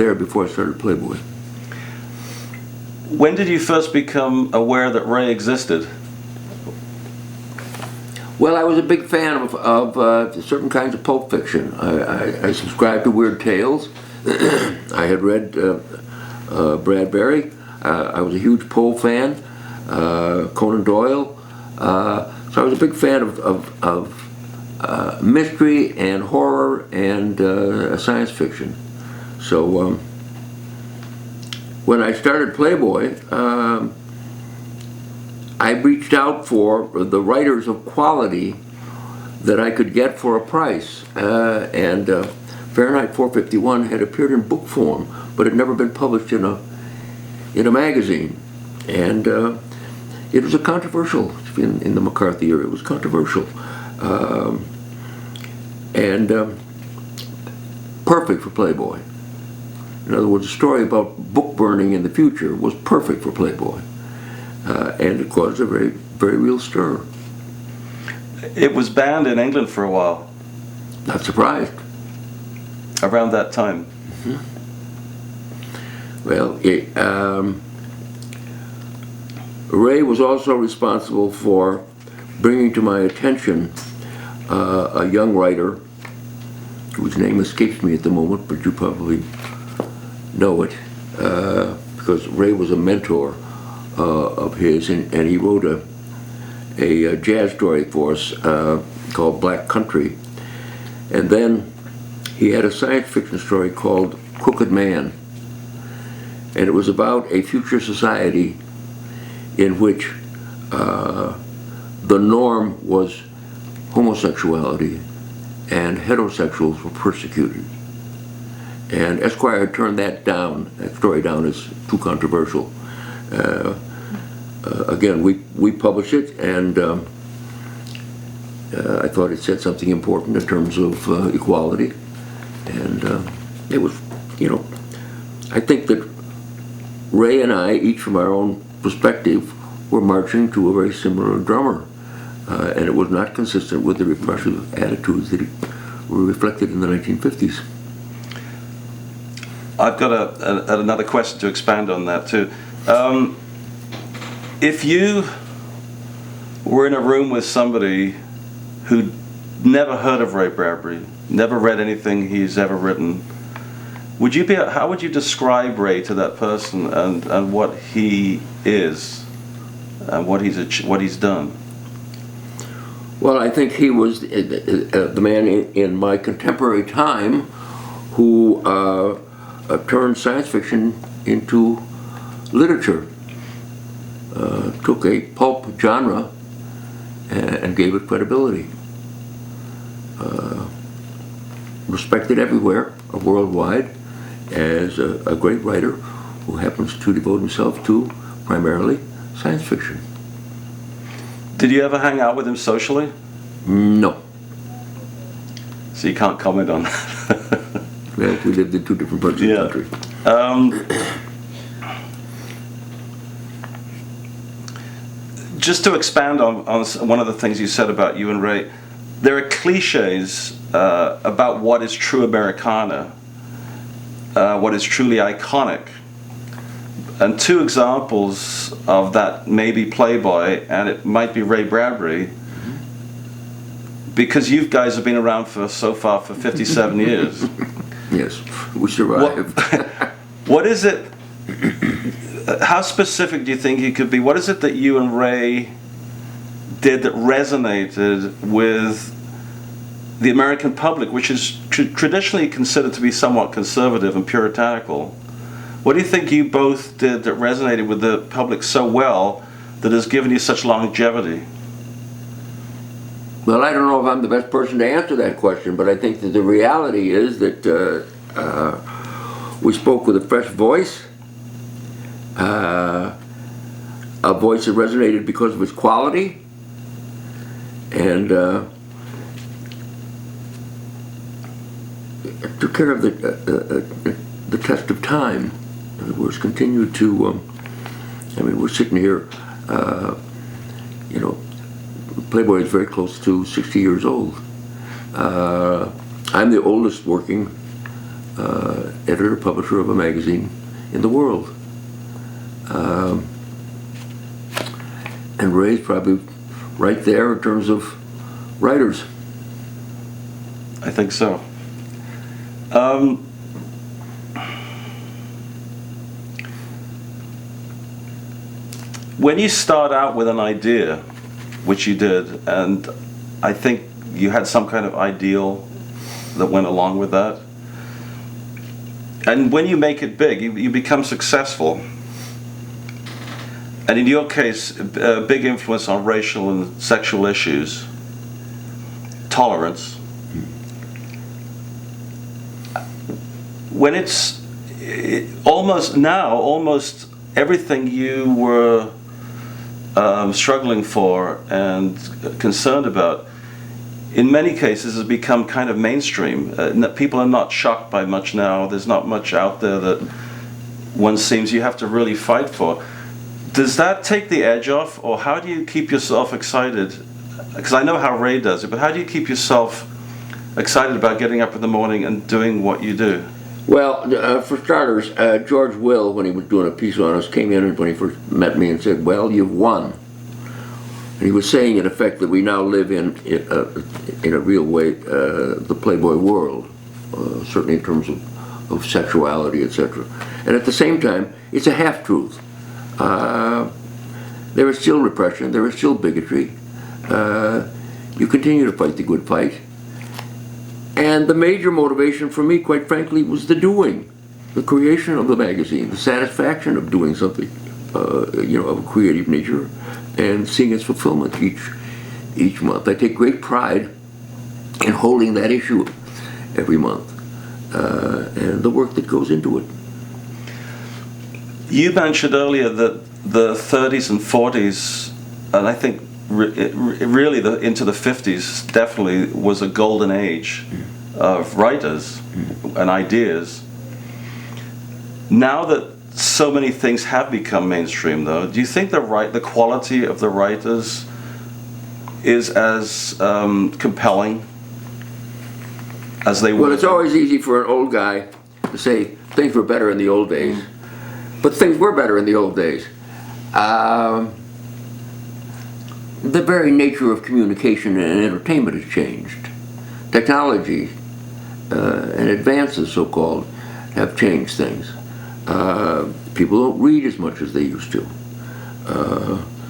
there before I started Playboy. When did you first become aware that Ray existed? Well, I was a big fan of certain kinds of pulp fiction. I subscribed to Weird Tales. I had read Bradbury. I was a huge Poe fan, Conan Doyle. So I was a big fan of mystery and horror and science fiction. So when I started Playboy, I reached out for the writers of quality that I could get for a price. And Fahrenheit 451 had appeared in book form, but had never been published in a magazine. And it was a controversial, in the McCarthy era, it was controversial. And perfect for Playboy. In other words, a story about book burning in the future was perfect for Playboy. And it caused a very, very real stir. It was banned in England for a while. Not surprised. Around that time. Mm-hmm. Well, Ray was also responsible for bringing to my attention a young writer whose name escapes me at the moment, but you probably know it, because Ray was a mentor of his, and he wrote a jazz story for us called Black Country. And then he had a science fiction story called Crooked Man. And it was about a future society in which the norm was homosexuality and heterosexuals were persecuted. And Esquire turned that story down as too controversial. Again, we published it, and I thought it said something important in terms of equality. And it was, I think that Ray and I, each from our own perspective, were marching to a very similar drummer. And it was not consistent with the repressive attitudes that were reflected in the 1950s. I've got another question to expand on that too. If you were in a room with somebody who'd never heard of Ray Bradbury, never read anything he's ever written, how would you describe Ray to that person and what he is and what he's done? Well, I think he was the man in my contemporary time who turned science fiction into literature, took a pulp genre and gave it credibility. Respected everywhere, worldwide, as a great writer who happens to devote himself to primarily science fiction. Did you ever hang out with him socially? No. So you can't comment on that. Well, we lived in two different parts of the country. Just to expand on one of the things you said about you and Ray, there are cliches about what is true Americana, what is truly iconic. And two examples of that may be Playboy and it might be Ray Bradbury, because you guys have been around for 57 years. Yes, we survived. What is it, how specific do you think you could be? What is it that you and Ray did that resonated with the American public, which is traditionally considered to be somewhat conservative and puritanical? What do you think you both did that resonated with the public so well that has given you such longevity? Well, I don't know if I'm the best person to answer that question, but I think that the reality is that we spoke with a fresh voice, a voice that resonated because of its quality, and took care of the test of time. In other words, continued to, we're sitting here, Playboy is very close to 60 years old. I'm the oldest working editor, publisher of a magazine in the world. And Ray's probably right there in terms of writers. I think so. When you start out with an idea, which you did, and I think you had some kind of ideal that went along with that, and when you make it big, you become successful. And in your case, a big influence on racial and sexual issues, tolerance. When almost everything you were struggling for and concerned about, in many cases has become kind of mainstream. People are not shocked by much now. There's not much out there that one seems you have to really fight for. Does that take the edge off, or how do you keep yourself excited? Because I know how Ray does it, but how do you keep yourself excited about getting up in the morning and doing what you do? Well, for starters, George Will, when he was doing a piece on us, came in when he first met me and said, "Well, you've won." And he was saying, in effect, that we now live in a real way, the Playboy world, certainly in terms of sexuality, etc. And at the same time, it's a half-truth. There is still repression, there is still bigotry. You continue to fight the good fight. And the major motivation for me, quite frankly, was the doing, the creation of the magazine, the satisfaction of doing something, of a creative nature, and seeing its fulfillment each month. I take great pride in holding that issue every month, and the work that goes into it. You mentioned earlier that the 30s and 40s, and I think really into the 50s definitely was a golden age of writers and ideas. Now that so many things have become mainstream, though, do you think the quality of the writers is as compelling as they were? Well, it's always easy for an old guy to say things were better in the old days, but things were better in the old days. The very nature of communication and entertainment has changed. Technology and advances, so-called, have changed things. People don't read as much as they used to.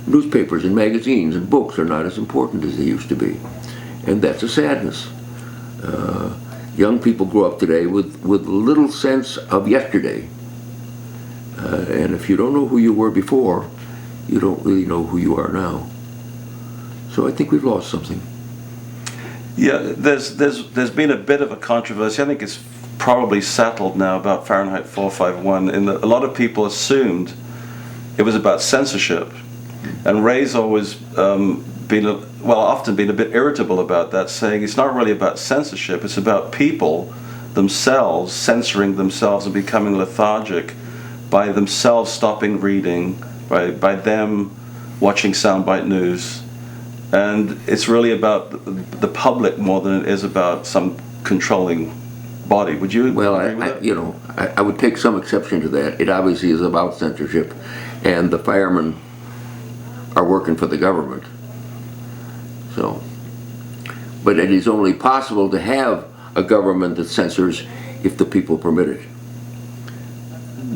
Newspapers and magazines and books are not as important as they used to be. And that's a sadness. Young people grow up today with little sense of yesterday. And if you don't know who you were before, you don't really know who you are now. So I think we've lost something. Yeah, there's been a bit of a controversy. I think it's probably settled now about Fahrenheit 451. In that a lot of people assumed it was about censorship, and Ray's always often been a bit irritable about that, saying it's not really about censorship. It's about people themselves censoring themselves and becoming lethargic by themselves stopping reading, by them watching soundbite news. And it's really about the public more than it is about some controlling body. Would you agree with that? I would take some exception to that. It obviously is about censorship, and the firemen are working for the government. So, but it is only possible to have a government that censors if the people permit it.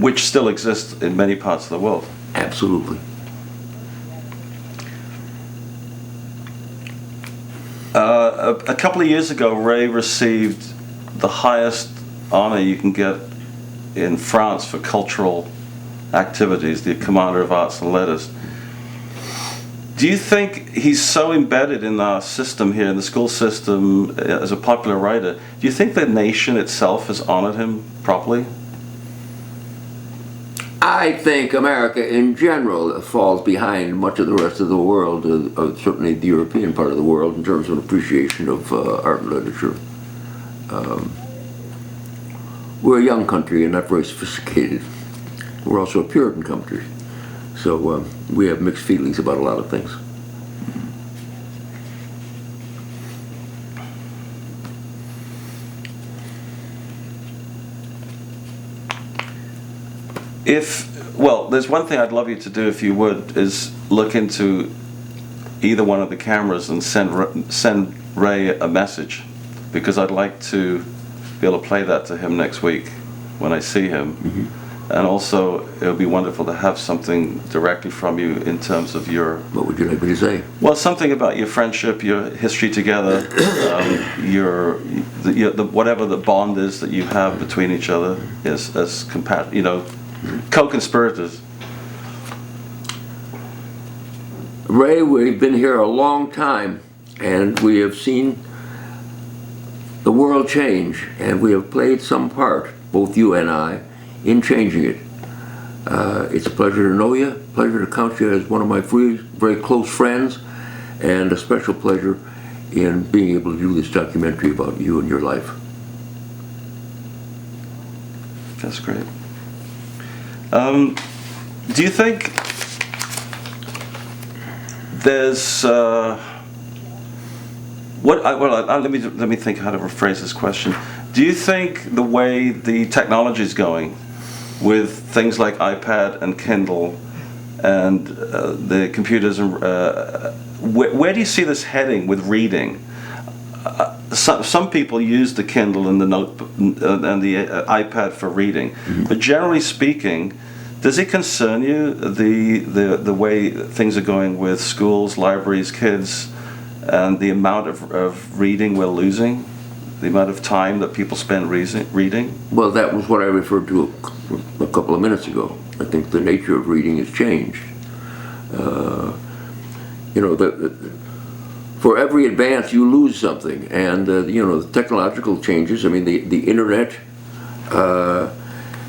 Which still exists in many parts of the world. Absolutely. A couple of years ago, Ray received the highest honor you can get in France for cultural activities, the Commander of Arts and Letters. Do you think he's so embedded in our system here, in the school system, as a popular writer, do you think the nation itself has honored him properly? I think America in general falls behind much of the rest of the world, certainly the European part of the world, in terms of appreciation of art and literature. We're a young country and not very sophisticated. We're also a Puritan country, so we have mixed feelings about a lot of things. Well, there's one thing I'd love you to do, if you would, is look into either one of the cameras and send Ray a message, because I'd like to be able to play that to him next week when I see him. And also, it would be wonderful to have something directly from you in terms of your... What would you like me to say? Well, something about your friendship, your history together, whatever the bond is that you have between each other, as co-conspirators. Ray, we've been here a long time, and we have seen the world change, and we have played some part, both you and I, in changing it. It's a pleasure to know you, pleasure to count you as one of my very close friends, and a special pleasure in being able to do this documentary about you and your life. That's great. Do you think there's let me think how to rephrase this question. Do you think the way the technology is going, with things like iPad and Kindle and the computers, and where do you see this heading with reading? Some people use the Kindle and the notebook and the iPad for reading, but generally speaking, does it concern you the way things are going with schools, libraries, kids, and the amount of reading we're losing, the amount of time that people spend reading? Well, that was what I referred to a couple of minutes ago. I think the nature of reading has changed. For every advance, you lose something, and the technological changes. I mean, the internet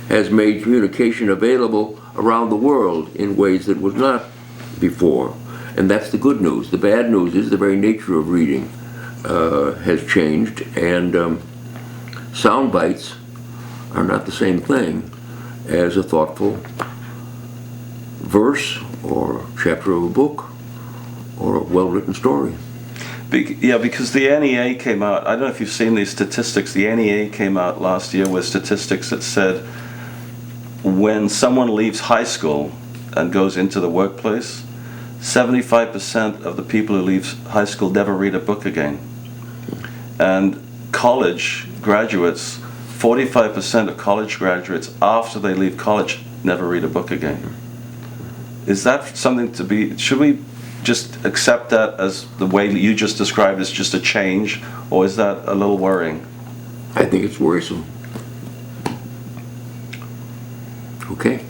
has made communication available around the world in ways that was not before, and that's the good news. The bad news is the very nature of reading has changed, and sound bites are not the same thing as a thoughtful verse or chapter of a book or a well-written story. Yeah, because the NEA came out, I don't know if you've seen these statistics, the NEA came out last year with statistics that said when someone leaves high school and goes into the workplace, 75% of the people who leave high school never read a book again. And college graduates, 45% of college graduates after they leave college never read a book again. Is that something to be, should we just accept that as the way that you just described as just a change, or is that a little worrying? I think it's worrisome. Okay.